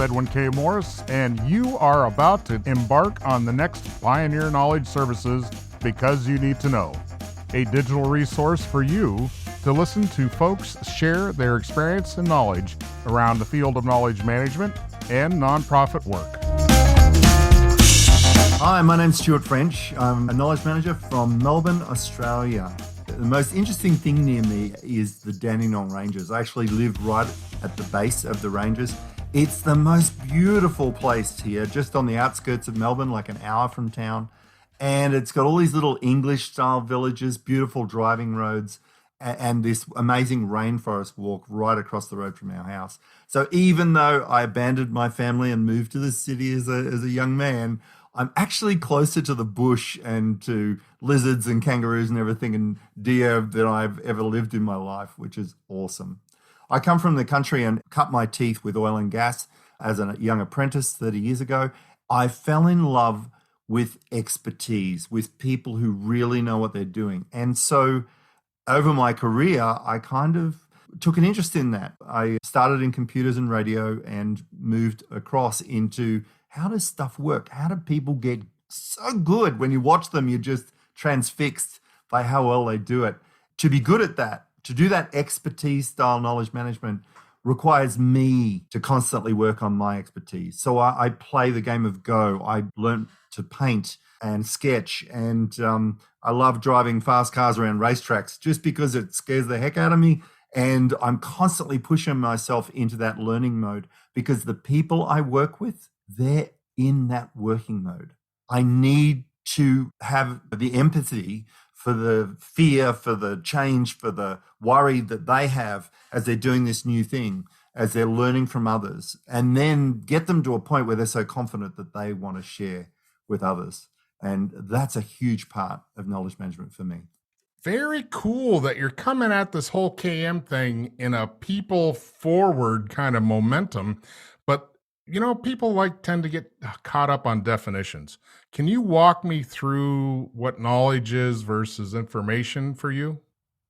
Edwin K. Morris, and you are about to embark on the next Pioneer Knowledge Services Because You Need to Know, a digital resource for you to listen to folks share their experience and knowledge around the field of knowledge management and nonprofit work. Hi, my name's Stuart French. I'm a knowledge manager from Melbourne, Australia. The most interesting thing near me is the Dandenong Ranges. I actually live right at the base of the ranges. It's the most beautiful place here, just on the outskirts of Melbourne, like an hour from town. And it's got all these little English-style villages, beautiful driving roads, and this amazing rainforest walk right across the road from our house. So even though I abandoned my family and moved to the city as a young man, I'm actually closer to the bush and to lizards and kangaroos and everything and deer than I've ever lived in my life, which is awesome. I come from the country and cut my teeth with oil and gas as a young apprentice 30 years ago. I fell in love with expertise, with people who really know what they're doing. And so over my career, I kind of took an interest in that. I started in computers and radio and moved across into how does stuff work? How do people get so good? When you watch them, you're just transfixed by how well they do it. To be good at that, to do that expertise style knowledge management requires me to constantly work on my expertise. So I play the game of Go. I learned to paint and sketch, and I love driving fast cars around racetracks just because it scares the heck out of me. And I'm constantly pushing myself into that learning mode because the people I work with, they're in that working mode. I need to have the empathy for the fear, for the change, for the worry that they have as they're doing this new thing, as they're learning from others, and then get them to a point where they're so confident that they want to share with others. And that's a huge part of knowledge management for me. Very cool that you're coming at this whole KM thing in a people forward kind of momentum. But, you know, people tend to get caught up on definitions. Can you walk me through what knowledge is versus information for you?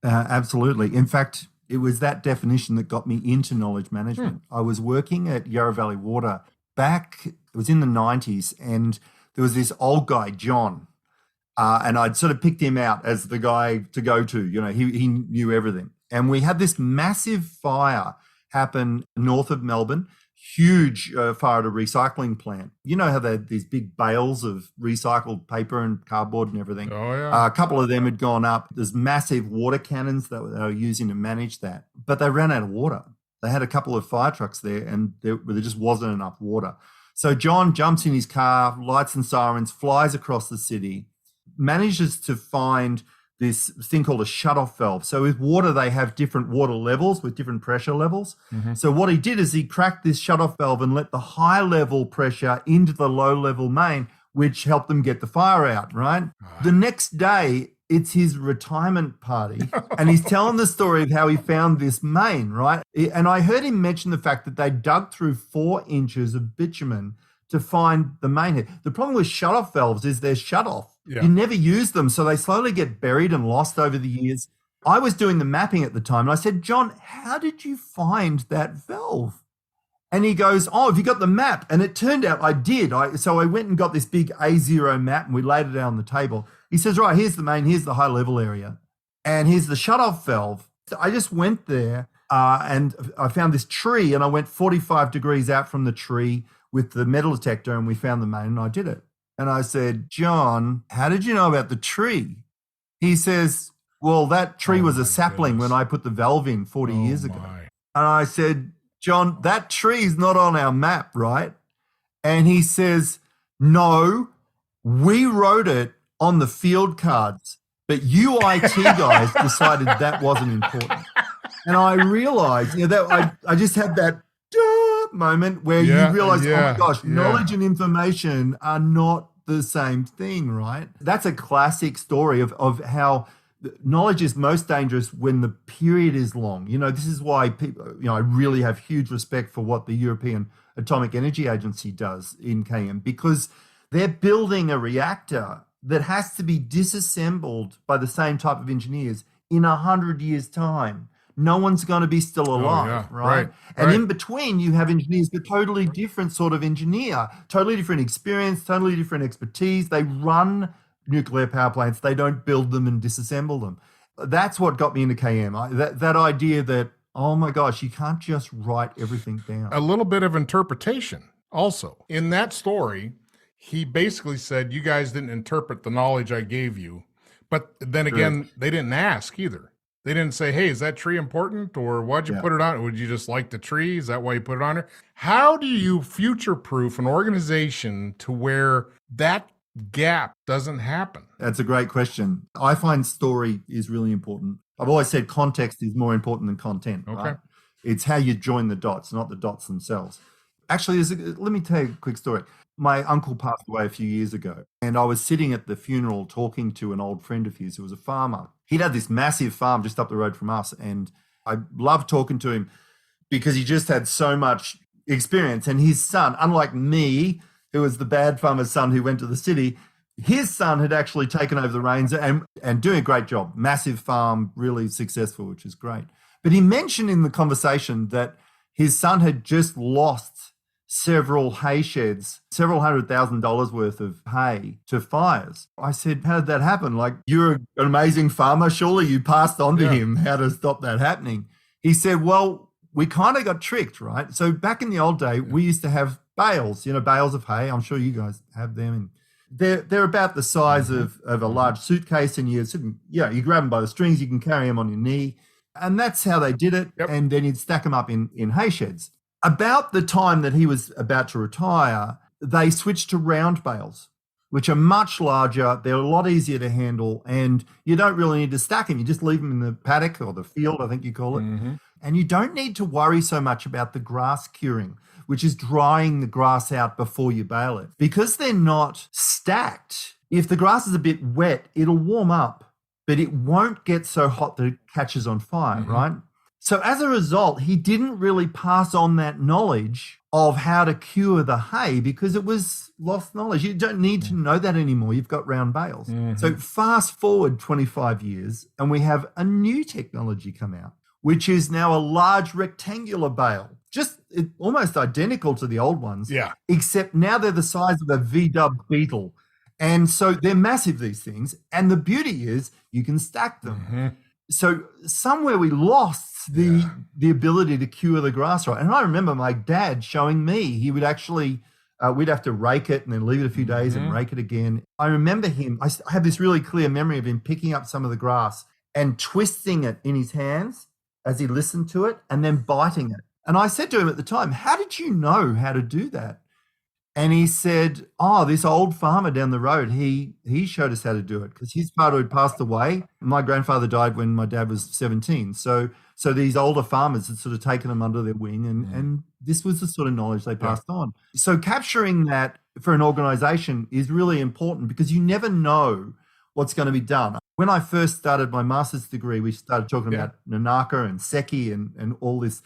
Absolutely. In fact, it was that definition that got me into knowledge management. I was working at Yarra Valley Water it was in the 90s, and there was this old guy, John, and I'd sort of picked him out as the guy to go to. You know, he knew everything. And we had this massive fire happen north of Melbourne, huge fire at a recycling plant. You know how they had these big bales of recycled paper and cardboard and everything. Oh, yeah. A couple of them had gone up. There's massive water cannons that they were using to manage that. But they ran out of water. They had a couple of fire trucks there, and there just wasn't enough water. So John jumps in his car, lights and sirens, flies across the city, manages to find this thing called a shutoff valve. So with water, they have different water levels with different pressure levels. Mm-hmm. So what he did is he cracked this shutoff valve and let the high level pressure into the low level main, which helped them get the fire out, right? The next day, it's his retirement party, and he's telling the story of how he found this main, right? And I heard him mention the fact that they dug through 4 inches of bitumen to find the main head. The problem with shutoff valves is they're shut off. Yeah. You never use them, so they slowly get buried and lost over the years. I was doing the mapping at the time, and I said, John, how did you find that valve? And he goes, oh, have you got the map? And it turned out I did. So I went and got this big A0 map, and we laid it out on the table. He says, right, here's the main, here's the high level area, and here's the shutoff valve. So I just went there and I found this tree, and I went 45 degrees out from the tree with the metal detector, and we found the main, and I did it. And I said, John, how did you know about the tree? He says, well, that tree was a sapling when I put the valve in 40 years ago. And I said, John, that tree's not on our map, right? And he says, no, we wrote it on the field cards, but you IT guys decided that wasn't important. And I realized, that I just had that moment where you realize, oh my gosh, knowledge and information are not the same thing, right? That's a classic story of how knowledge is most dangerous when the period is long. This is why people, I really have huge respect for what the European Atomic Energy Agency does in KM, because they're building a reactor that has to be disassembled by the same type of engineers in 100 years' time. no one's going to be still alive, yeah. right? And in between, you have engineers, but totally different sort of engineer, totally different experience, totally different expertise. They run nuclear power plants. They don't build them and disassemble them. That's what got me into KM. That idea that, oh my gosh, you can't just write everything down. A little bit of interpretation also. In that story, he basically said, you guys didn't interpret the knowledge I gave you. But then again, they didn't ask either. They didn't say, hey, is that tree important? Or why'd you put it on? Would you just like the tree? Is that why you put it on there? How do you future-proof an organization to where that gap doesn't happen? That's a great question. I find story is really important. I've always said context is more important than content. Okay. Right? It's how you join the dots, not the dots themselves. Actually, let me tell you a quick story. My uncle passed away a few years ago, and I was sitting at the funeral talking to an old friend of his who was a farmer. He'd had this massive farm just up the road from us, and I loved talking to him because he just had so much experience. And his son, unlike me, who was the bad farmer's son who went to the city, his son had actually taken over the reins and doing a great job. Massive farm, really successful, which is great. But he mentioned in the conversation that his son had just lost several hay sheds, several $100,000 worth of hay to fires. I said, how did that happen? Like, you're an amazing farmer. Surely you passed on to him how to stop that happening. He said, well, we kind of got tricked, right? So back in the old day, we used to have bales, bales of hay. I'm sure you guys have them. And they're about the size of a large suitcase, and you grab them by the strings, you can carry them on your knee. And that's how they did it. Yep. And then you'd stack them up in hay sheds. About the time that he was about to retire, they switched to round bales, which are much larger. They're a lot easier to handle, and you don't really need to stack them. You just leave them in the paddock or the field, I think you call it. Mm-hmm. And you don't need to worry so much about the grass curing, which is drying the grass out before you bale it. Because they're not stacked, if the grass is a bit wet, it'll warm up, but it won't get so hot that it catches on fire, right? So as a result, he didn't really pass on that knowledge of how to cure the hay because it was lost knowledge. You don't need to know that anymore. You've got round bales. So fast forward 25 years and we have a new technology come out, which is now a large rectangular bale, just almost identical to the old ones, except now they're the size of a V-dub beetle. And so they're massive, these things. And the beauty is you can stack them. So somewhere we lost the ability to cure the grass right. And I remember my dad showing me, he would actually, we'd have to rake it and then leave it a few days and rake it again. I remember him, I have this really clear memory of him picking up some of the grass and twisting it in his hands as he listened to it and then biting it. And I said to him at the time, how did you know how to do that? And he said, this old farmer down the road, he showed us how to do it because his father had passed away. My grandfather died when my dad was 17. So these older farmers had sort of taken them under their wing and this was the sort of knowledge they passed on. So capturing that for an organization is really important because you never know what's going to be done. When I first started my master's degree, we started talking about Nanaka and Seki and all these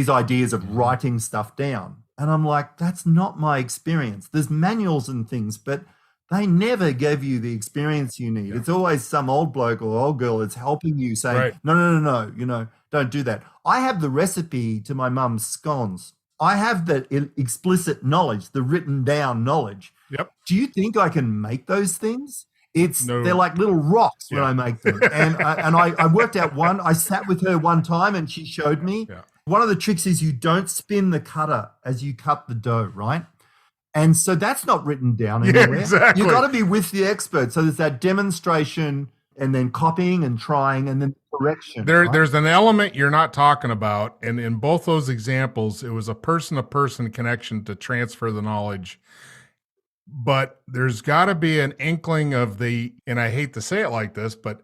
ideas of writing stuff down. And I'm like, that's not my experience. There's manuals and things, but they never give you the experience you need. It's always some old bloke or old girl that's helping you saying, no, don't do that. I have the recipe to my mum's scones. I have the explicit knowledge, the written down knowledge. Yep. Do you think I can make those things? They're like little rocks when I make them. And I worked out one. I sat with her one time and she showed me. Yeah. One of the tricks is you don't spin the cutter as you cut the dough, right? And so that's not written down anywhere. Exactly. You've got to be with the expert. So there's that demonstration and then copying and trying and then correction. There's an element you're not talking about. And in both those examples, it was a person-to-person connection to transfer the knowledge. But there's got to be an inkling of and I hate to say it like this, but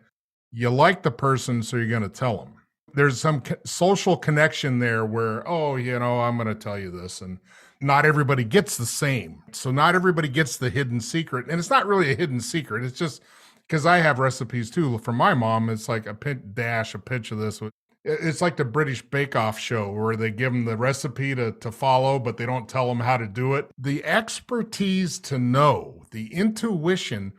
you like the person, so you're going to tell them. There's some social connection there where, I'm going to tell you this. And not everybody gets the same. So not everybody gets the hidden secret. And it's not really a hidden secret. It's just because I have recipes too. From my mom, it's like a pinch of this. It's like the British Bake Off show where they give them the recipe to follow, but they don't tell them how to do it. The expertise to know, the intuition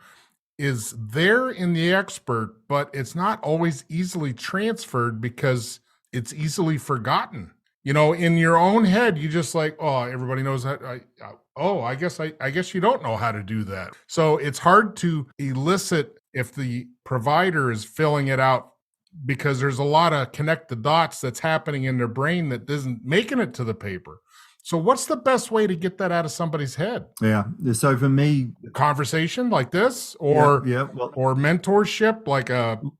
is there in the expert, but it's not always easily transferred because it's easily forgotten. In your own head, you just like, oh, everybody knows that. I guess you don't know how to do that. So it's hard to elicit if the provider is filling it out, because there's a lot of connect the dots that's happening in their brain that isn't making it to the paper. So what's the best way to get that out of somebody's head? Yeah. So for me, conversation like this, or or mentorship, like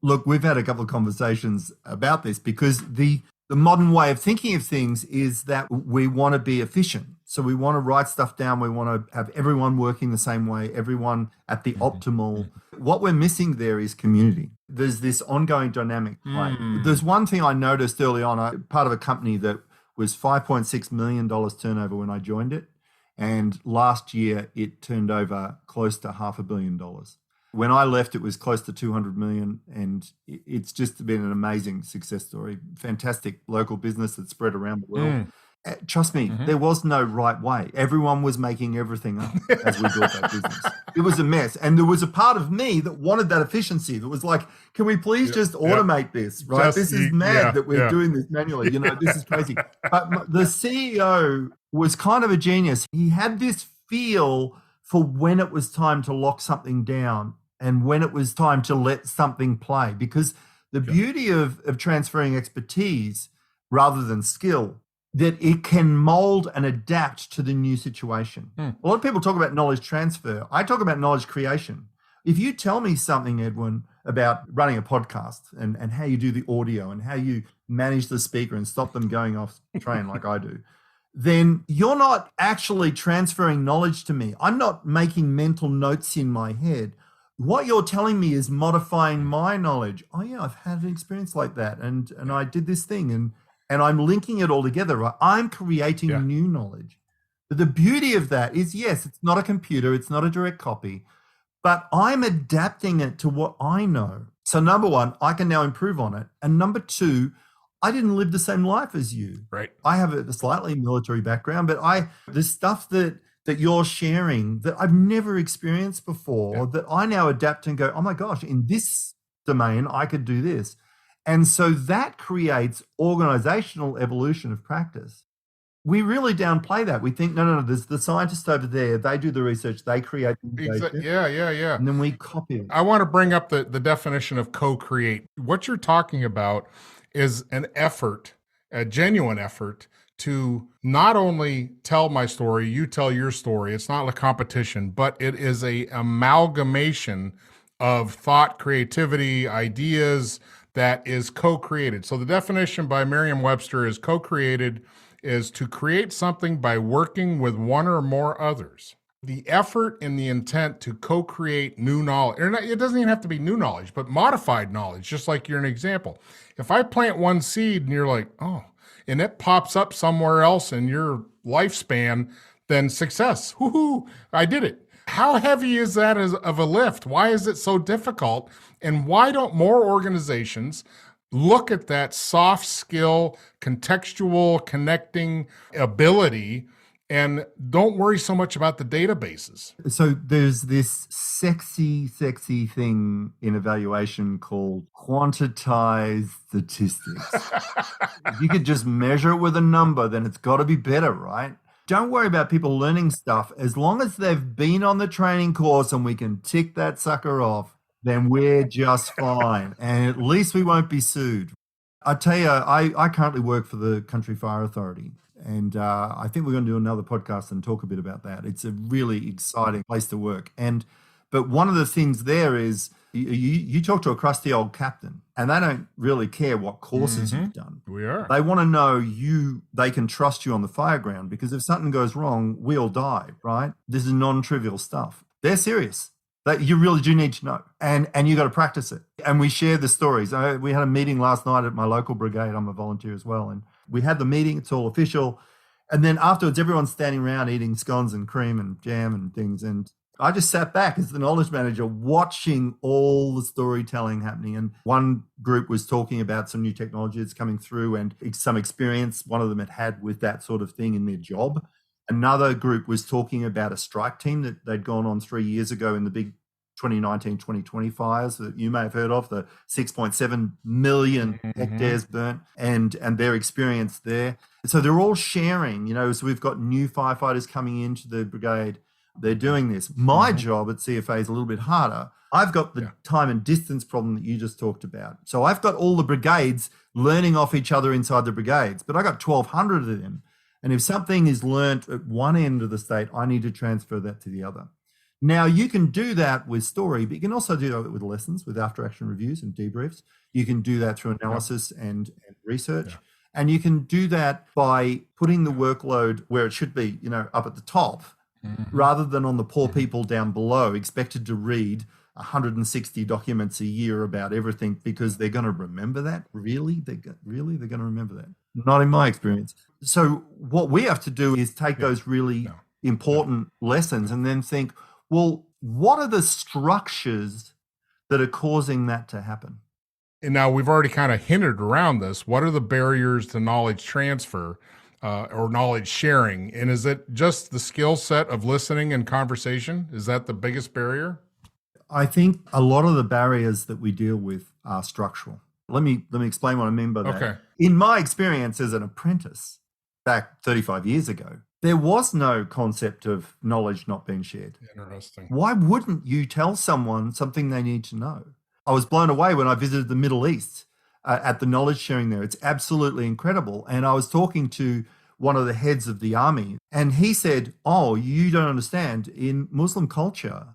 look, we've had a couple of conversations about this, because the modern way of thinking of things is that we want to be efficient. So we want to write stuff down. We want to have everyone working the same way, everyone at the optimal. What we're missing there is community. There's this ongoing dynamic. Right? There's one thing I noticed early on, part of a company that was $5.6 million turnover when I joined it. And last year it turned over close to $500 million. When I left, it was close to 200 million, and it's just been an amazing success story. Fantastic local business that spread around the world. Trust me, there was no right way. Everyone was making everything up as we built that business. It was a mess. And there was a part of me that wanted that efficiency, that was like, can we please just automate this, right? This is mad that we're doing this manually. This is crazy. But the CEO was kind of a genius. He had this feel for when it was time to lock something down and when it was time to let something play. Because the beauty of transferring expertise rather than skill, that it can mold and adapt to the new situation. A lot of people talk about knowledge transfer. I talk about knowledge creation. If you tell me something, Edwin, about running a podcast and how you do the audio and how you manage the speaker and stop them going off train like I do, then you're not actually transferring knowledge to me. I'm not making mental notes in my head. What you're telling me is modifying my knowledge. Oh yeah, I've had an experience like that, and I did this thing, and I'm linking it all together. Right? I'm creating new knowledge. But the beauty of that is, yes, it's not a computer, it's not a direct copy, but I'm adapting it to what I know. So number one, I can now improve on it. And number two, I didn't live the same life as you. Right. I have a slightly military background, but the stuff that you're sharing that I've never experienced before, that I now adapt and go, oh my gosh, in this domain, I could do this. And so that creates organizational evolution of practice. We really downplay that. We think, no, there's the scientists over there. They do the research. They create the innovation. Yeah. And then we copy it. I want to bring up the definition of co-create. What you're talking about is an effort, a genuine effort, to not only tell my story, you tell your story. It's not a competition, but it is a amalgamation of thought, creativity, ideas that is co-created. So the definition by Merriam-Webster is co-created is to create something by working with one or more others. The effort and the intent to co-create new knowledge, or not, it doesn't even have to be new knowledge, but modified knowledge, just like you're an example. If I plant one seed and you're like, oh, and it pops up somewhere else in your lifespan, then success. Woohoo, I did it. How heavy is that of a lift? Why is it so difficult? And why don't more organizations look at that soft skill, contextual, connecting ability, and don't worry so much about the databases? So there's this sexy thing in evaluation called quantitized statistics. If you could just measure it with a number, then it's got to be better, right? Don't worry about people learning stuff. As long as they've been on the training course and we can tick that sucker off, then we're just fine. And at least we won't be sued. I tell you, I currently work for the Country Fire Authority. And I think we're going to do another podcast and talk a bit about that. It's a really exciting place to work. But one of the things there is you talk to a crusty old captain and they don't really care what courses you've done. They want to know they can trust you on the fire ground, because if something goes wrong, we all die, right? This is non-trivial stuff. They're serious. That you really do need to know, and you got to practice it. And we share the stories. We had a meeting last night at my local brigade. I'm a volunteer as well, and we had the meeting. It's all official, and then afterwards, everyone's standing around eating scones and cream and jam and things. And I just sat back as the knowledge manager, watching all the storytelling happening. And one group was talking about some new technology that's coming through and some experience one of them had with that sort of thing in their job. Another group was talking about a strike team that they'd gone on 3 years ago in the big 2019, 2020 fires that you may have heard of, the 6.7 million hectares burnt, and their experience there. So they're all sharing, so we've got new firefighters coming into the brigade. They're doing this. My job at CFA is a little bit harder. I've got the time and distance problem that you just talked about. So I've got all the brigades learning off each other inside the brigades, but I got 1,200 of them. And if something is learnt at one end of the state, I need to transfer that to the other. Now, you can do that with story, but you can also do that with lessons, with after action reviews and debriefs. You can do that through analysis and research. And you can do that by putting the workload where it should be, up at the top, rather than on the poor people down below, expected to read 160 documents a year about everything because they're going to remember that. Really? They're going to remember that? Not in my experience. So what we have to do is take those really important lessons and then think, well, what are the structures that are causing that to happen? And now we've already kind of hinted around this. What are the barriers to knowledge transfer or knowledge sharing? And is it just the skill set of listening and conversation? Is that the biggest barrier? I think a lot of the barriers that we deal with are structural. Let me explain what I mean by that. Okay. In my experience as an apprentice back 35 years ago, there was no concept of knowledge not being shared. Interesting. Why wouldn't you tell someone something they need to know? I was blown away when I visited the Middle East at the knowledge sharing there. It's absolutely incredible. And I was talking to one of the heads of the army, and he said, "Oh, you don't understand. In Muslim culture,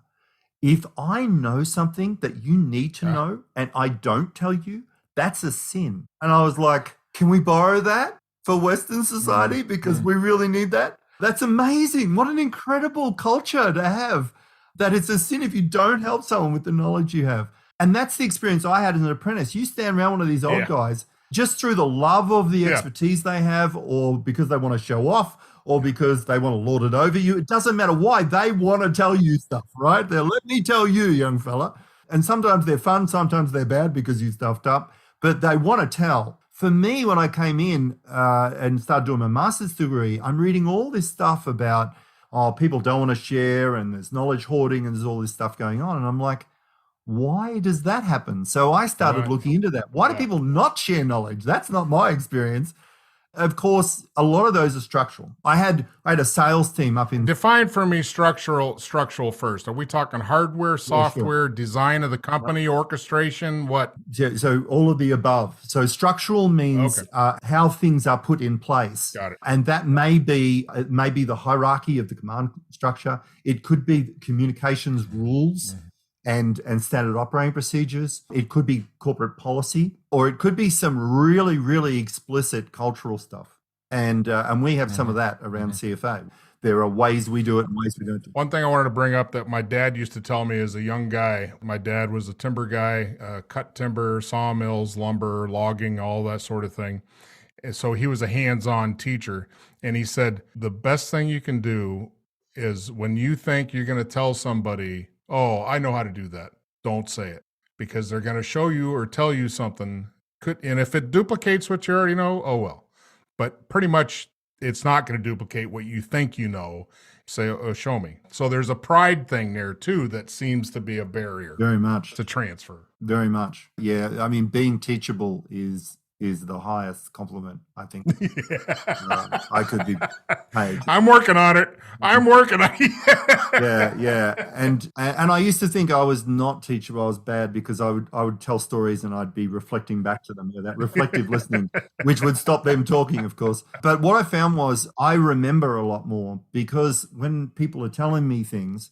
if I know something that you need to know and I don't tell you, that's a sin." And I was like, can we borrow that for Western society? Because we really need that. That's amazing. What an incredible culture to have, that it's a sin if you don't help someone with the knowledge you have. And that's the experience I had as an apprentice. You stand around one of these old guys just through the love of the expertise they have, or because they want to show off, or because they want to lord it over you. It doesn't matter why. They want to tell you stuff, right? They're, let me tell you, young fella. And sometimes they're fun, sometimes they're bad because you stuffed up, but they want to tell. For me, when I came in and started doing my master's degree, I'm reading all this stuff about, people don't want to share, and there's knowledge hoarding, and there's all this stuff going on. And I'm like, why does that happen? So I started looking into that. Why do people not share knowledge? That's not my experience. Of course, a lot of those are structural. I had a sales team up in... Define for me structural first. Are we talking hardware, software, design of the company, orchestration, what? So all of the above. So structural means how things are put in place. Got it. And that may be the hierarchy of the command structure. It could be communications rules. And standard operating procedures. It could be corporate policy, or it could be some really, really explicit cultural stuff. And we have some of that around CFA. There are ways we do it and ways we don't do it. One thing I wanted to bring up that my dad used to tell me as a young guy, my dad was a timber guy, cut timber, sawmills, lumber, logging, all that sort of thing. And so he was a hands-on teacher. And he said, the best thing you can do is when you think you're going to tell somebody, "Oh, I know how to do that," don't say it, because they're going to show you or tell you something. And if it duplicates what you already know, oh well. But pretty much it's not going to duplicate what you think you know. Say, "Oh, show me." So there's a pride thing there too that seems to be a barrier. Very much. To transfer. Very much. Yeah. I mean, being teachable is the highest compliment, I think. I could be paid. I'm working on it. Yeah. And I used to think I was not teachable. I was bad because I would tell stories and I'd be reflecting back to them. That reflective listening, which would stop them talking, of course. But what I found was I remember a lot more, because when people are telling me things,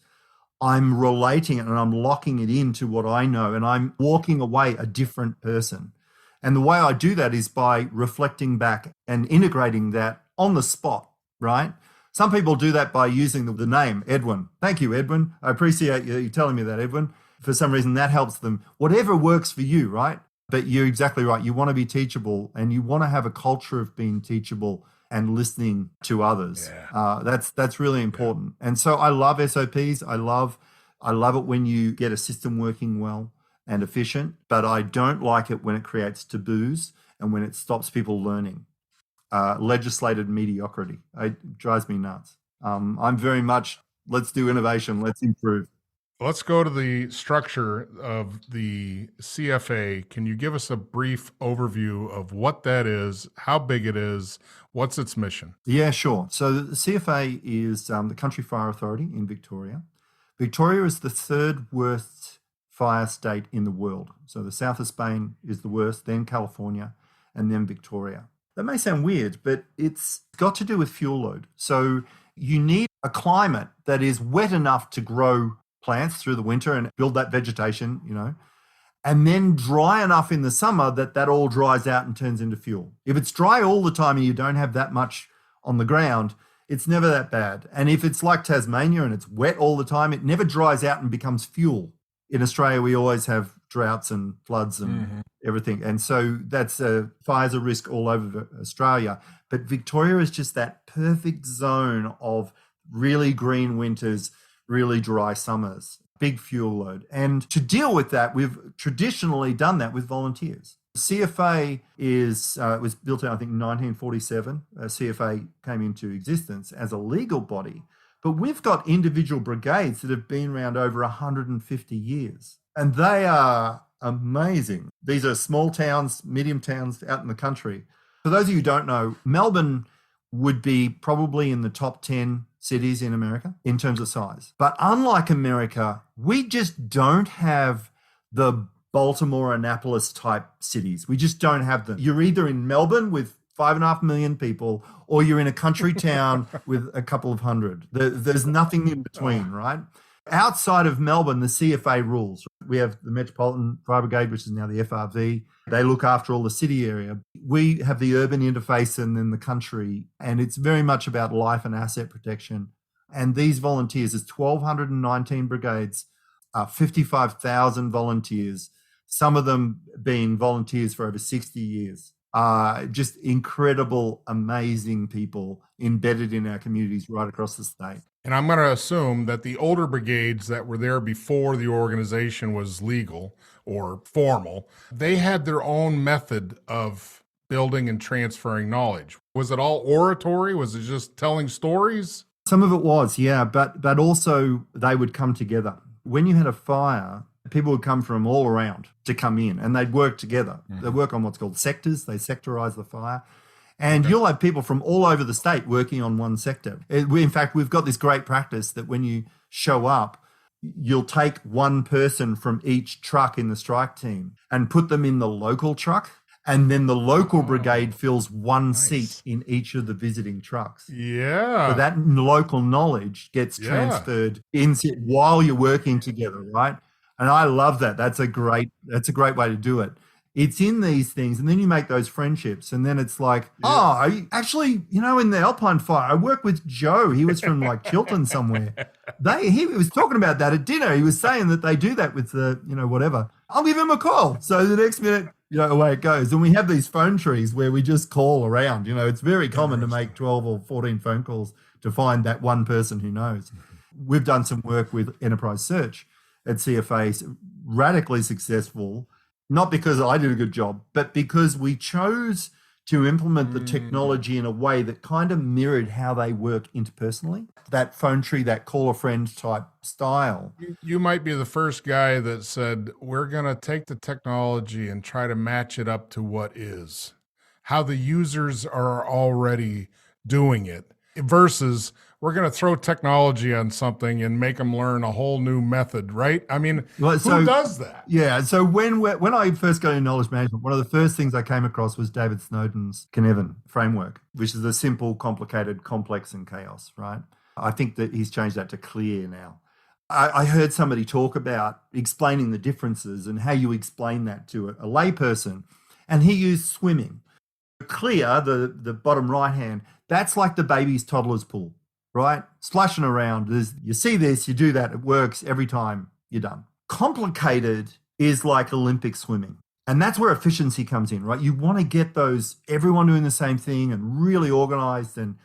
I'm relating it and I'm locking it into what I know, and I'm walking away a different person. And the way I do that is by reflecting back and integrating that on the spot, right? Some people do that by using the name Edwin. Thank you, Edwin. I appreciate you telling me that, Edwin. For some reason, that helps them. Whatever works for you, right? But you're exactly right. You want to be teachable, and you want to have a culture of being teachable and listening to others. That's really important. And so I love SOPs. I love it when you get a system working well and efficient, but I don't like it when it creates taboos and when it stops people learning. Legislated mediocrity. It drives me nuts. I'm very much, let's do innovation, let's improve. Let's go to the structure of the CFA. Can you give us a brief overview of what that is, how big it is, what's its mission? Yeah, sure. So the CFA is the Country Fire Authority in Victoria. Victoria is the third worst fire state in the world. So the south of Spain is the worst, then California, and then Victoria. That may sound weird, but it's got to do with fuel load. So you need a climate that is wet enough to grow plants through the winter and build that vegetation, and then dry enough in the summer that all dries out and turns into fuel. If it's dry all the time and you don't have that much on the ground, it's never that bad. And if it's like Tasmania and it's wet all the time, it never dries out and becomes fuel. In Australia, we always have droughts and floods and everything. And so that's fire's a risk all over Australia. But Victoria is just that perfect zone of really green winters, really dry summers, big fuel load. And to deal with that, we've traditionally done that with volunteers. CFA was built in, I think, 1947. CFA came into existence as a legal body, but we've got individual brigades that have been around over 150 years, and they are amazing. These are small towns, medium towns out in the country. For those of you who don't know, Melbourne would be probably in the top 10 cities in America in terms of size. But unlike America, we just don't have the Baltimore, Annapolis type cities. We just don't have them. You're either in Melbourne with 5.5 million people, or you're in a country town with a couple of hundred. There's nothing in between, right? Outside of Melbourne, the CFA rules. We have the Metropolitan Fire Brigade, which is now the FRV. They look after all the city area. We have the urban interface and then the country, and it's very much about life and asset protection. And these volunteers, there's 1,219 brigades, 55,000 volunteers, some of them being volunteers for over 60 years. Just incredible, amazing people embedded in our communities right across the state. And I'm going to assume that the older brigades that were there before the organization was legal or formal, they had their own method of building and transferring knowledge. Was it all oratory? Was it just telling stories? Some of it was, yeah, but also they would come together. When you had a fire, people would come from all around to come in, and they'd work together. They'd work on what's called sectors. They sectorize the fire. And you'll have people from all over the state working on one sector. In fact, we've got this great practice that when you show up, you'll take one person from each truck in the strike team and put them in the local truck. And then the local brigade fills one seat in each of the visiting trucks. Yeah. So that local knowledge gets transferred in while you're working together, right? And I love that. That's a great way to do it. It's in these things, and then you make those friendships, and then it's like, actually, in the Alpine Fire, I worked with Joe. He was from like Chiltern somewhere. He was talking about that at dinner. He was saying that they do that with the, whatever. I'll give him a call. So the next minute, away it goes. And we have these phone trees where we just call around. It's very common to make 12 or 14 phone calls to find that one person who knows. We've done some work with Enterprise Search at CFA, radically successful. Not because I did a good job, but because we chose to implement the technology in a way that kind of mirrored how they work interpersonally. That phone tree, that call a friend type style. You might be the first guy that said, we're going to take the technology and try to match it up to what is, how the users are already doing it, versus we're going to throw technology on something and make them learn a whole new method, right? I mean, who does that? Yeah. So when I first got into knowledge management, one of the first things I came across was David Snowden's Cynefin framework, which is a simple, complicated, complex, and chaos, right? I think that he's changed that to clear now. I heard somebody talk about explaining the differences and how you explain that to a layperson, and he used swimming. Clear, the bottom right hand, that's like the baby's toddler's pool. Right? Splashing around. You see this, you do that, it works every time, you're done. Complicated is like Olympic swimming. And that's where efficiency comes in, right? You want to get everyone doing the same thing and really organized, and,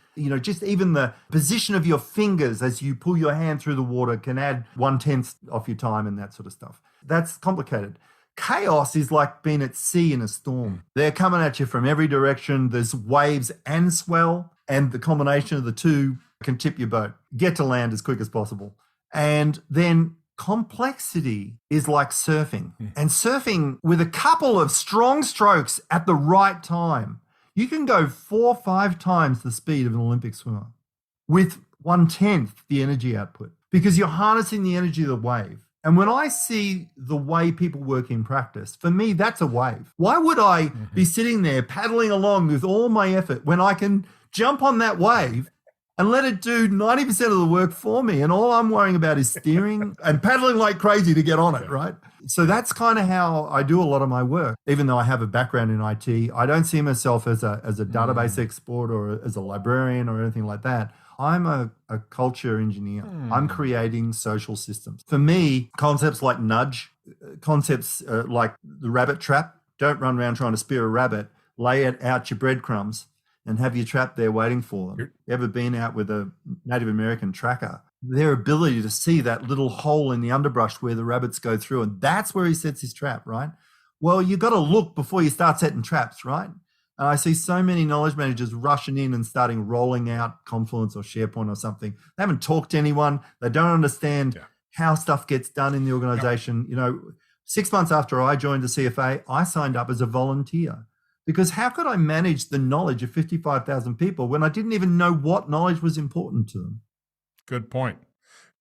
just even the position of your fingers as you pull your hand through the water can add 1/10 off your time and that sort of stuff. That's complicated. Chaos is like being at sea in a storm. They're coming at you from every direction. There's waves and swell, and the combination of the two can tip your boat. Get to land as quick as possible. And then complexity is like surfing. And surfing with a couple of strong strokes at the right time, you can go 4 or 5 times the speed of an Olympic swimmer with 1/10 the energy output, because you're harnessing the energy of the wave. And when I see the way people work in practice, for me, that's a wave. Why would I be sitting there paddling along with all my effort when I can jump on that wave and let it do 90% of the work for me? And all I'm worrying about is steering and paddling like crazy to get on it, right? So that's kind of how I do a lot of my work. Even though I have a background in IT, I don't see myself as a database expert or as a librarian or anything like that. I'm a culture engineer. I'm creating social systems. For me, concepts like nudge, concepts like the rabbit trap, don't run around trying to spear a rabbit, lay it out your breadcrumbs and have your trap there waiting for them. You ever been out with a Native American tracker? Their ability to see that little hole in the underbrush where the rabbits go through, and that's where he sets his trap, right? Well, you got to look before you start setting traps, right? And I see so many knowledge managers rushing in and starting rolling out Confluence or SharePoint or something. They haven't talked to anyone. They don't understand how stuff gets done in the organization. You know, 6 months after I joined the CFA, I signed up as a volunteer, because how could I manage the knowledge of 55,000 people when I didn't even know what knowledge was important to them? Good point.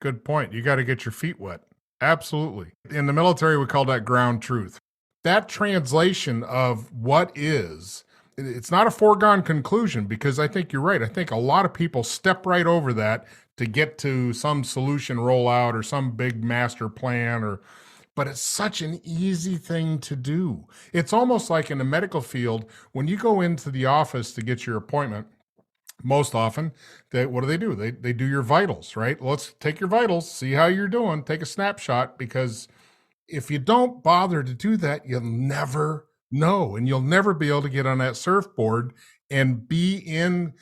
Good point. You got to get your feet wet. Absolutely. In the military, we call that ground truth. That translation of what is, it's not a foregone conclusion, because I think you're right. I think a lot of people step right over that to get to some solution rollout or some big master plan, but it's such an easy thing to do. It's almost like in the medical field, when you go into the office to get your appointment, most often, what do? They do your vitals, right? Let's take your vitals, see how you're doing, take a snapshot, because if you don't bother to do that, you'll never know, and you'll never be able to get on that surfboard and be in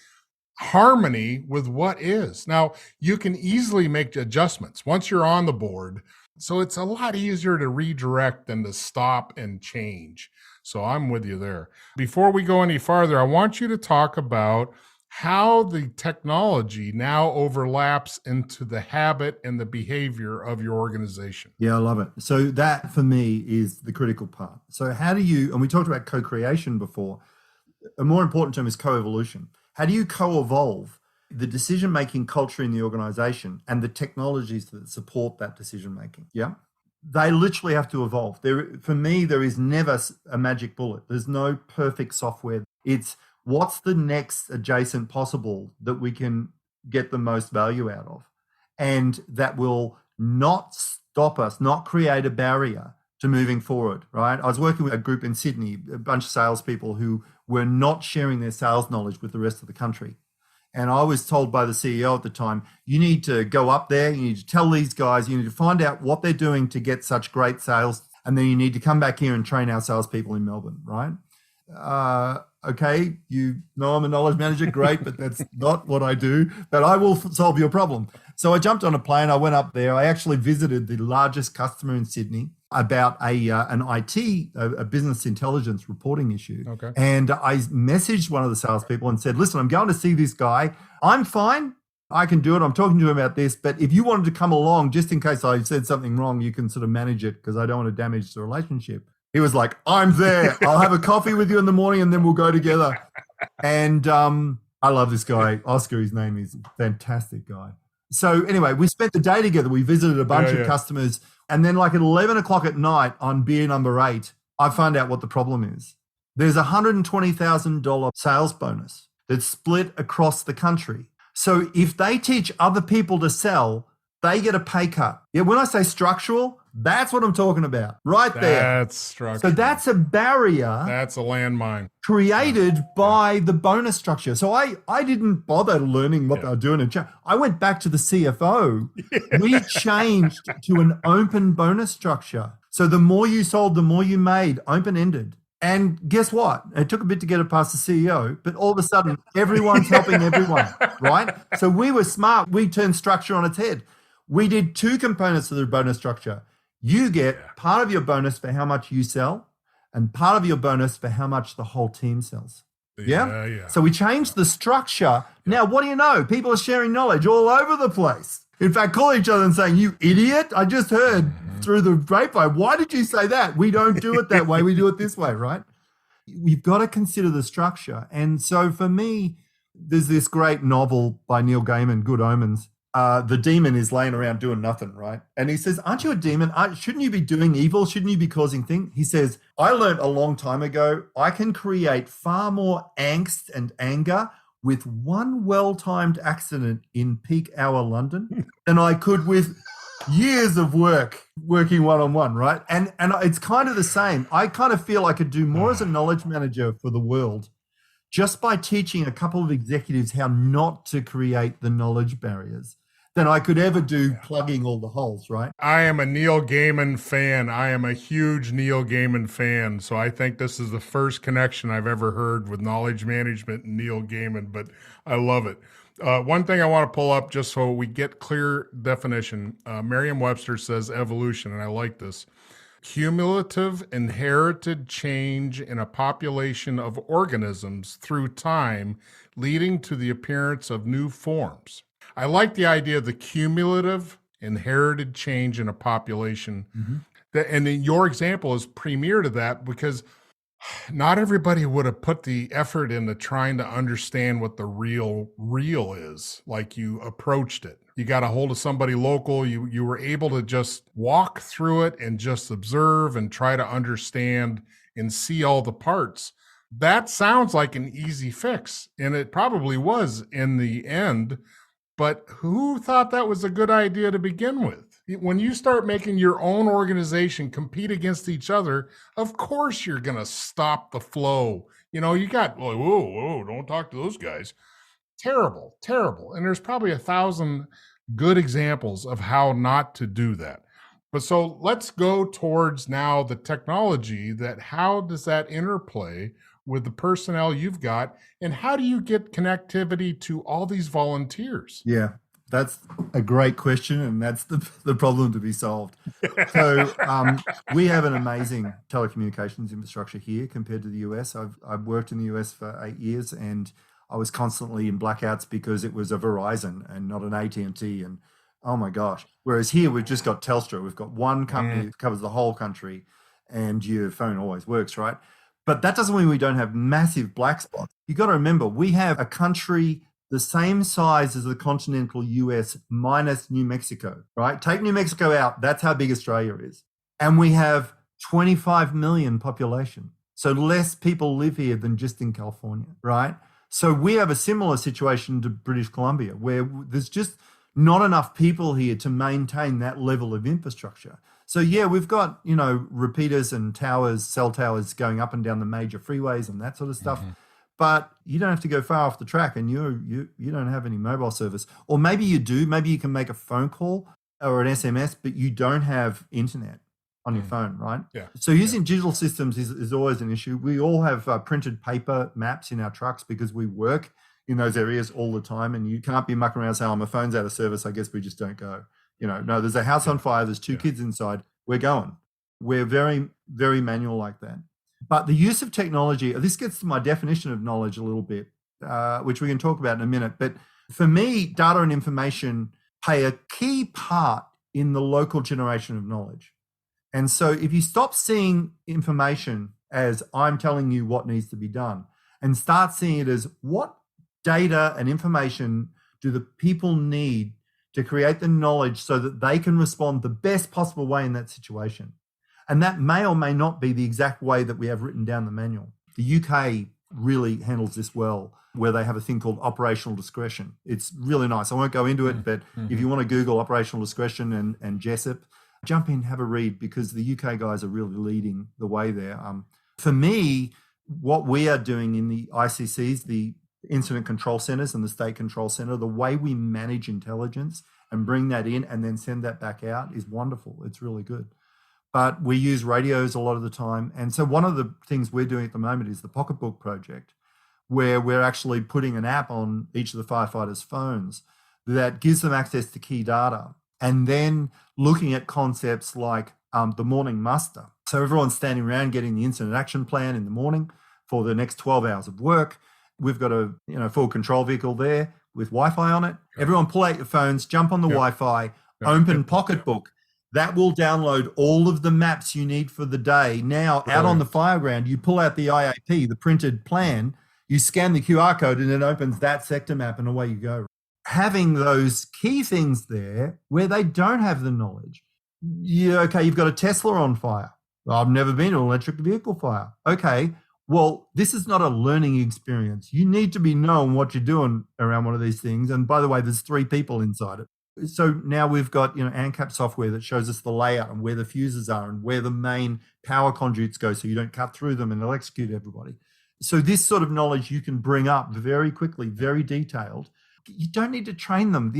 harmony with what is. Now, you can easily make adjustments once you're on the board, so it's a lot easier to redirect than to stop and change. So I'm with you there. Before we go any farther, I want you to talk about how the technology now overlaps into the habit and the behavior of your organization. Yeah, I love it. So that for me is the critical part. So how do you, and we talked about co-creation before, a more important term is co-evolution. How do you co-evolve the decision-making culture in the organization and the technologies that support that decision-making? Yeah. They literally have to evolve. For me, there is never a magic bullet. There's no perfect software. It's what's the next adjacent possible that we can get the most value out of, and that will not stop us, not create a barrier to moving forward, right? I was working with a group in Sydney, a bunch of salespeople who were not sharing their sales knowledge with the rest of the country. And I was told by the CEO at the time, you need to go up there, you need to tell these guys, you need to find out what they're doing to get such great sales, and then you need to come back here and train our salespeople in Melbourne, right? Okay, you know I'm a knowledge manager, great, but that's not what I do, but I will solve your problem. So I jumped on a plane, I went up there, I actually visited the largest customer in Sydney about an IT, a business intelligence reporting issue. Okay. And I messaged one of the salespeople and said, listen, I'm going to see this guy. I'm fine. I can do it. I'm talking to him about this, but if you wanted to come along, just in case I said something wrong, you can sort of manage it, because I don't want to damage the relationship. He was like, I'm there. I'll have a coffee with you in the morning and then we'll go together. And I love this guy. Oscar, his name is, a fantastic guy. So anyway, we spent the day together. We visited a bunch of customers. And then like at 11 o'clock at night on beer number 8, I found out what the problem is. There's a $120,000 sales bonus that's split across the country. So if they teach other people to sell, they get a pay cut. Yeah, when I say structural, that's what I'm talking about. Right there. That's structural. So that's a barrier. That's a landmine. Created by the bonus structure. So I didn't bother learning what they were doing. I went back to the CFO. We changed to an open bonus structure. So the more you sold, the more you made, open-ended. And guess what? It took a bit to get it past the CEO, but all of a sudden, everyone's helping everyone, right? So we were smart. We turned structure on its head. We did 2 components of the bonus structure. You get part of your bonus for how much you sell and part of your bonus for how much the whole team sells. Yeah. So we changed the structure. Now, what do you know? People are sharing knowledge all over the place. In fact, calling each other and saying, "You idiot, I just heard through the grapevine. Why did you say that? We don't do it that way. We do it this way," right? We've got to consider the structure. And so for me, there's this great novel by Neil Gaiman, Good Omens. The demon is laying around doing nothing, right? And he says, "Aren't you a demon? Shouldn't you be doing evil? Shouldn't you be causing things?" He says, "I learned a long time ago, I can create far more angst and anger with one well-timed accident in peak hour London than I could with years of working one-on-one," right? And it's kind of the same. I kind of feel I could do more as a knowledge manager for the world just by teaching a couple of executives how not to create the knowledge barriers than I could ever do plugging all the holes, right? I am a Neil Gaiman fan. I am a huge Neil Gaiman fan. So I think this is the first connection I've ever heard with knowledge management and Neil Gaiman, but I love it. One thing I want to pull up just so we get clear definition. Merriam-Webster says evolution, and I like this. Cumulative inherited change in a population of organisms through time, leading to the appearance of new forms. I like the idea of the cumulative inherited change in a population. And then your example is premier to that because not everybody would have put the effort into trying to understand what the real is, like you approached it. You got a hold of somebody local. You were able to just walk through it and just observe and try to understand and see all the parts. That sounds like an easy fix, and it probably was in the end. But who thought that was a good idea to begin with? When you start making your own organization compete against each other, of course you're going to stop the flow. You know, you got, whoa, don't talk to those guys. Terrible. And there's probably 1,000 good examples of how not to do that. But so let's go towards now the technology how does that interplay with the personnel you've got, and how do you get connectivity to all these volunteers? Yeah, that's a great question, and that's the problem to be solved. So we have an amazing telecommunications infrastructure here compared to the US. I've worked in the US for 8 years, and I was constantly in blackouts because it was a Verizon and not an AT&T, and oh my gosh. Whereas here we've just got Telstra. We've got one company that covers the whole country, and your phone always works, right? But that doesn't mean we don't have massive black spots. You got to remember, we have a country the same size as the continental US minus New Mexico, right? Take New Mexico out, that's how big Australia is. And we have 25 million population. So less people live here than just in California, right? So we have a similar situation to British Columbia, where there's just not enough people here to maintain that level of infrastructure. So yeah, we've got, repeaters and towers, cell towers going up and down the major freeways and that sort of stuff. But you don't have to go far off the track, and you don't have any mobile service. Or maybe you do. Maybe you can make a phone call or an SMS, but you don't have internet on your phone, right? Yeah. So using digital systems is always an issue. We all have printed paper maps in our trucks because we work in those areas all the time, and you can't be mucking around saying, "Oh, my phone's out of service, I guess we just don't go." No, there's a house on fire, there's two kids inside, we're going. We're very, very manual like that. But the use of technology, this gets to my definition of knowledge a little bit, which we can talk about in a minute. But for me, data and information play a key part in the local generation of knowledge. And so if you stop seeing information as I'm telling you what needs to be done and start seeing it as what data and information do the people need to create the knowledge so that they can respond the best possible way in that situation. And that may or may not be the exact way that we have written down the manual. The UK really handles this well, where they have a thing called operational discretion. It's really nice. I won't go into it, but if you want to Google operational discretion and Jessup, jump in, have a read, because the UK guys are really leading the way there. For me, what we are doing in the ICCs, the incident control centers and the state control center, the way we manage intelligence and bring that in and then send that back out is wonderful. It's really good. But we use radios a lot of the time. And so one of the things we're doing at the moment is the Pocketbook project, where we're actually putting an app on each of the firefighters' phones that gives them access to key data, and then looking at concepts like the morning muster. So everyone's standing around getting the incident action plan in the morning for the next 12 hours of work. We've got a full control vehicle there. with Wi-Fi on it. Everyone pull out your phones, jump on the Wi-Fi, open Pocketbook. That will download all of the maps you need for the day. Now, out on the fireground, you pull out the IAP, the printed plan, you scan the QR code, and it opens that sector map, and away you go. Having those key things there where they don't have the knowledge. You've got a Tesla on fire. I've never been to an electric vehicle fire. Okay, well, this is not a learning experience. You need to be knowing what you're doing around one of these things. And by the way, there's 3 people inside it. So now we've got, ANCAP software that shows us the layout and where the fuses are and where the main power conduits go, so you don't cut through them and electrocute everybody. So this sort of knowledge you can bring up very quickly, very detailed. You don't need to train them.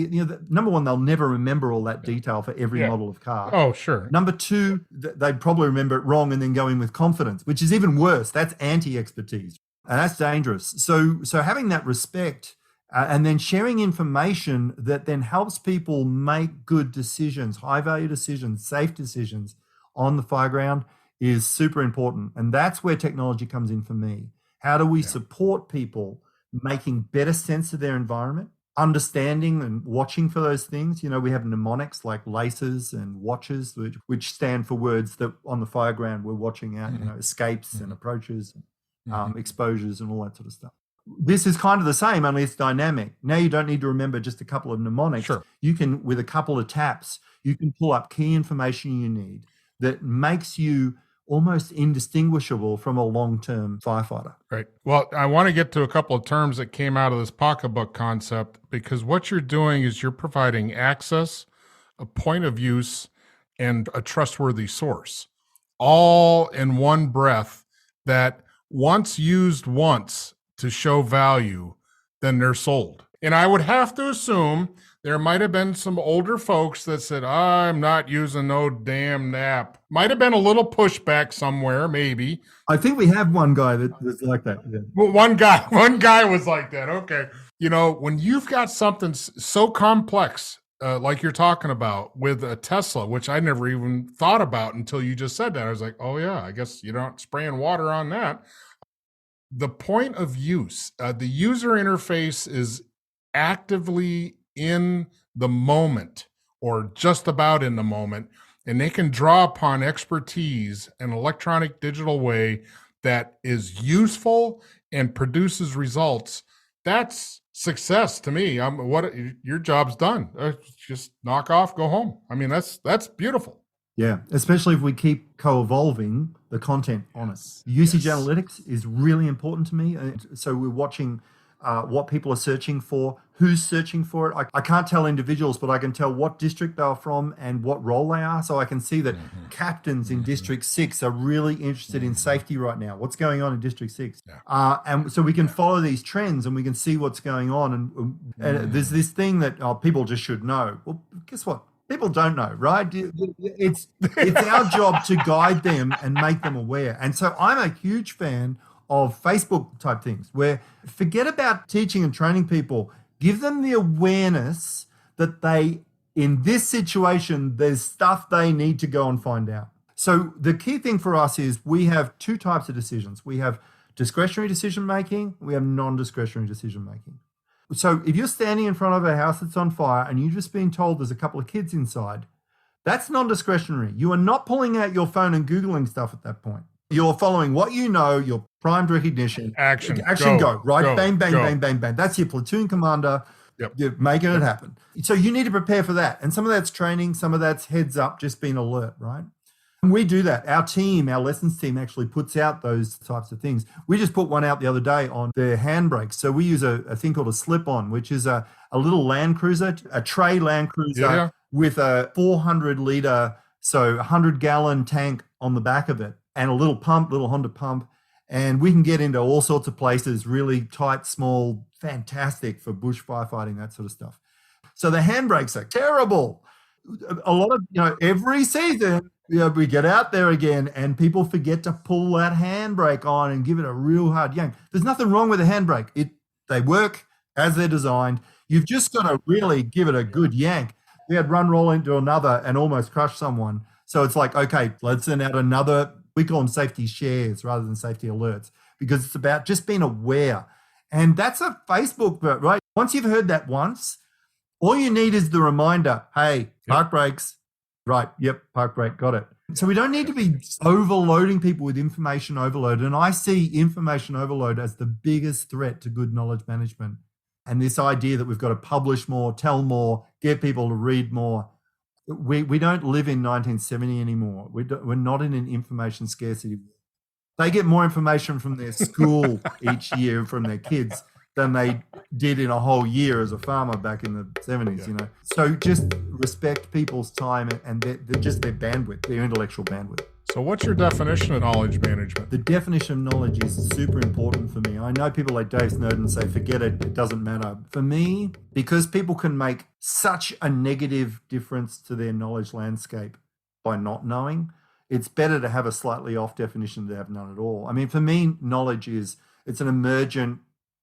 Number one, they'll never remember all that detail for every model of car. Oh, sure. Number 2, they'd probably remember it wrong and then go in with confidence, which is even worse. That's anti-expertise, and that's dangerous. So having that respect and then sharing information that then helps people make good decisions, high-value decisions, safe decisions on the fireground is super important. And that's where technology comes in for me. How do we support people making better sense of their environment, understanding and watching for those things? We have mnemonics like laces and watches, which stand for words that on the fireground we're watching out, escapes and approaches, exposures and all that sort of stuff. This is kind of the same, only it's dynamic. Now you don't need to remember just a couple of mnemonics. Sure. You can, with a couple of taps, you can pull up key information you need that makes you almost indistinguishable from a long-term firefighter. Right. Well, I want to get to a couple of terms that came out of this pocketbook concept, because what you're doing is you're providing access, a point of use, and a trustworthy source, all in one breath, that once used once to show value, then they're sold. And I would have to assume there might have been some older folks that said, I'm not using no damn app. Might have been a little pushback somewhere, maybe. I think we have one guy that was like that. Yeah. Well, one guy was like that. Okay. When you've got something so complex, like you're talking about with a Tesla, which I never even thought about until you just said that. I was like, oh yeah, I guess you're not spraying water on that. The point of use, the user interface is actively in the moment, or just about in the moment, and they can draw upon expertise in an electronic digital way that is useful and produces results. That's success to me. Your job's done. Just knock off, go home. I mean, that's beautiful. Yeah, especially if we keep co-evolving the content on it. Usage analytics is really important to me. So we're watching what people are searching for, who's searching for it. I can't tell individuals, but I can tell what district they're from and what role they are. So I can see that captains in District 6 are really interested in safety right now. What's going on in District 6? And so we can follow these trends and we can see what's going on. And there's this thing that people just should know. Well, guess what? People don't know, right? It's our job to guide them and make them aware. And so I'm a huge fan of Facebook type things, where forget about teaching and training people. Give them the awareness that in this situation, there's stuff they need to go and find out. So the key thing for us is we have 2 types of decisions. We have discretionary decision making. We have non-discretionary decision making. So if you're standing in front of a house that's on fire and you've just been told there's a couple of kids inside, that's non-discretionary. You are not pulling out your phone and Googling stuff at that point. You're following what you know, your primed recognition. Action, go, right? Go, bang, bang, go. bang, bang, bang. That's your platoon commander. Yep. You're making it happen. So you need to prepare for that. And some of that's training, some of that's heads up, just being alert, right? And we do that. Our team, our lessons team actually puts out those types of things. We just put one out the other day on their handbrakes. So we use a thing called a slip-on, which is a little Land Cruiser, a tray Land Cruiser with a 400-litre, so 100-gallon tank on the back of it and a little pump, little Honda pump. And we can get into all sorts of places, really tight, small, fantastic for bush firefighting, that sort of stuff. So the handbrakes are terrible. A lot of, every season, we get out there again and people forget to pull that handbrake on and give it a real hard yank. There's nothing wrong with a handbrake. They work as they're designed. You've just got to really give it a good yank. We had one roll into another and almost crush someone. So it's like, okay, let's send out another. We call them safety shares rather than safety alerts, because it's about just being aware. And that's a Facebook, right? Once you've heard that once, all you need is the reminder, hey, park brakes. Right, yep, park brake, got it. So we don't need to be overloading people with information overload. And I see information overload as the biggest threat to good knowledge management. And this idea that we've got to publish more, tell more, get people to read more. We don't live in 1970 anymore. We're not in an information scarcity. They get more information from their school each year from their kids than they did in a whole year as a farmer back in the 70s, you know. So just respect people's time and their bandwidth, their intellectual bandwidth. So what's your definition of knowledge management? The definition of knowledge is super important for me. I know people like Dave Snowden say, forget it, it doesn't matter. For me, because people can make such a negative difference to their knowledge landscape by not knowing, it's better to have a slightly off definition than to have none at all. I mean, for me, knowledge it's an emergent,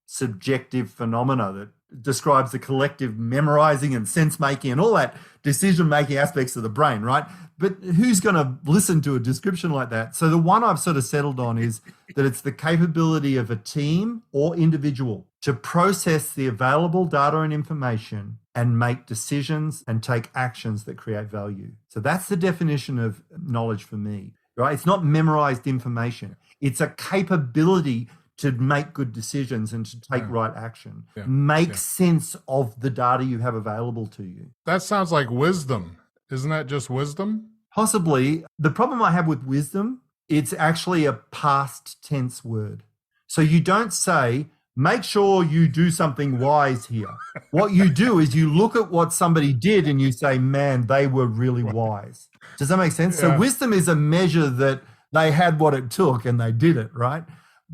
subjective phenomena that describes the collective memorizing and sense making and all that decision making aspects of the brain, right? But who's going to listen to a description like that? So the one I've sort of settled on is that it's the capability of a team or individual to process the available data and information and make decisions and take actions that create value. So that's the definition of knowledge for me, right? It's not memorized information. It's a capability to make good decisions and to take right action. Make sense of the data you have available to you. That sounds like wisdom. Isn't that just wisdom? Possibly. The problem I have with wisdom, it's actually a past tense word. So you don't say, make sure you do something wise here. What you do is you look at what somebody did and you say, man, they were really wise. Does that make sense? So wisdom is a measure that they had what it took and they did it, right?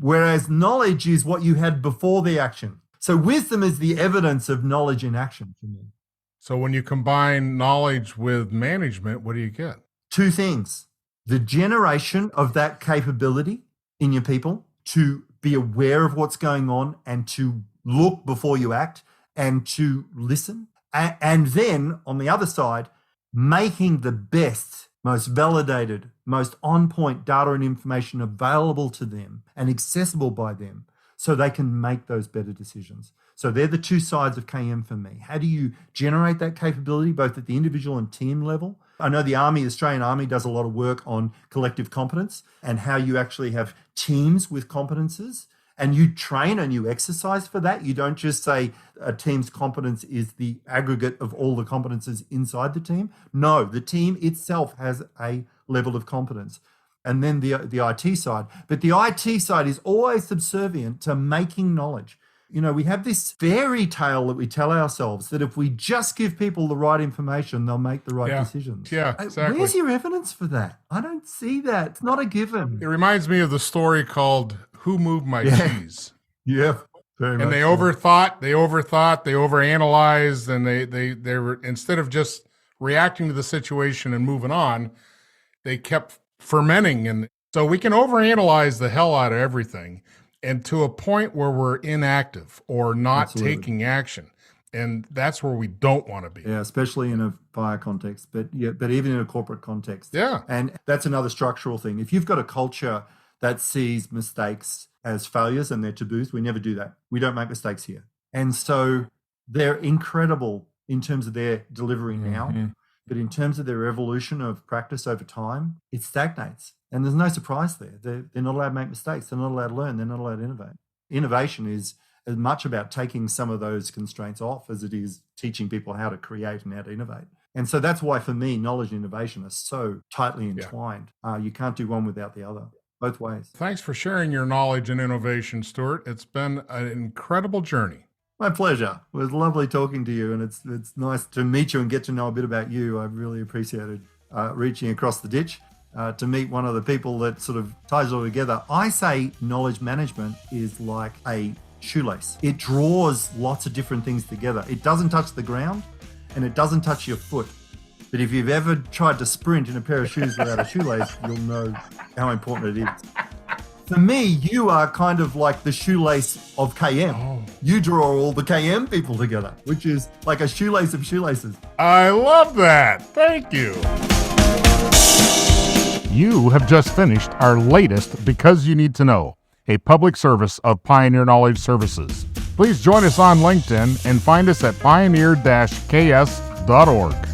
Whereas knowledge is what you had before the action. So wisdom is the evidence of knowledge in action for me. So when you combine knowledge with management, what do you get? Two things. The generation of that capability in your people to be aware of what's going on and to look before you act and to listen. And then on the other side, making the best, most validated, most on-point data and information available to them and accessible by them so they can make those better decisions. So they're the two sides of KM for me. How do you generate that capability both at the individual and team level? I know the Australian Army does a lot of work on collective competence and how you actually have teams with competences and you train and you exercise for that. You don't just say a team's competence is the aggregate of all the competences inside the team. No, the team itself has a level of competence. And then the IT side. But the IT side is always subservient to making knowledge. You know, we have this fairy tale that we tell ourselves that if we just give people the right information, they'll make the right decisions. Yeah, exactly. Where's your evidence for that? I don't see that. It's not a given. It reminds me of the story called Who Moved My Cheese? Yeah. Very and much they so. overthought, they overanalyzed, and they were, instead of just reacting to the situation and moving on, they kept fermenting. And so we can overanalyze the hell out of everything, and to a point where we're inactive or not taking action. And that's where we don't want to be. Yeah, especially in a fire context, but even in a corporate context. Yeah. And that's another structural thing. If you've got a culture that sees mistakes as failures and they're taboos, we never do that. We don't make mistakes here. And so they're incredible in terms of their delivery now, but in terms of their evolution of practice over time, it stagnates. And there's no surprise there. They're not allowed to make mistakes. They're not allowed to learn. They're not allowed to innovate. Innovation is as much about taking some of those constraints off as it is teaching people how to create and how to innovate. And so that's why, for me, knowledge and innovation are so tightly entwined. You can't do one without the other, both ways. Thanks for sharing your knowledge and innovation, Stuart. It's been an incredible journey. My pleasure. It was lovely talking to you, and it's nice to meet you and get to know a bit about you. I really appreciated reaching across the ditch to meet one of the people that sort of ties it all together. I say knowledge management is like a shoelace. It draws lots of different things together. It doesn't touch the ground and it doesn't touch your foot. But if you've ever tried to sprint in a pair of shoes without a shoelace, you'll know how important it is. For me, you are kind of like the shoelace of KM. Oh. You draw all the KM people together, which is like a shoelace of shoelaces. I love that. Thank you. You have just finished our latest Because You Need to Know, a public service of Pioneer Knowledge Services. Please join us on LinkedIn and find us at pioneer-ks.org.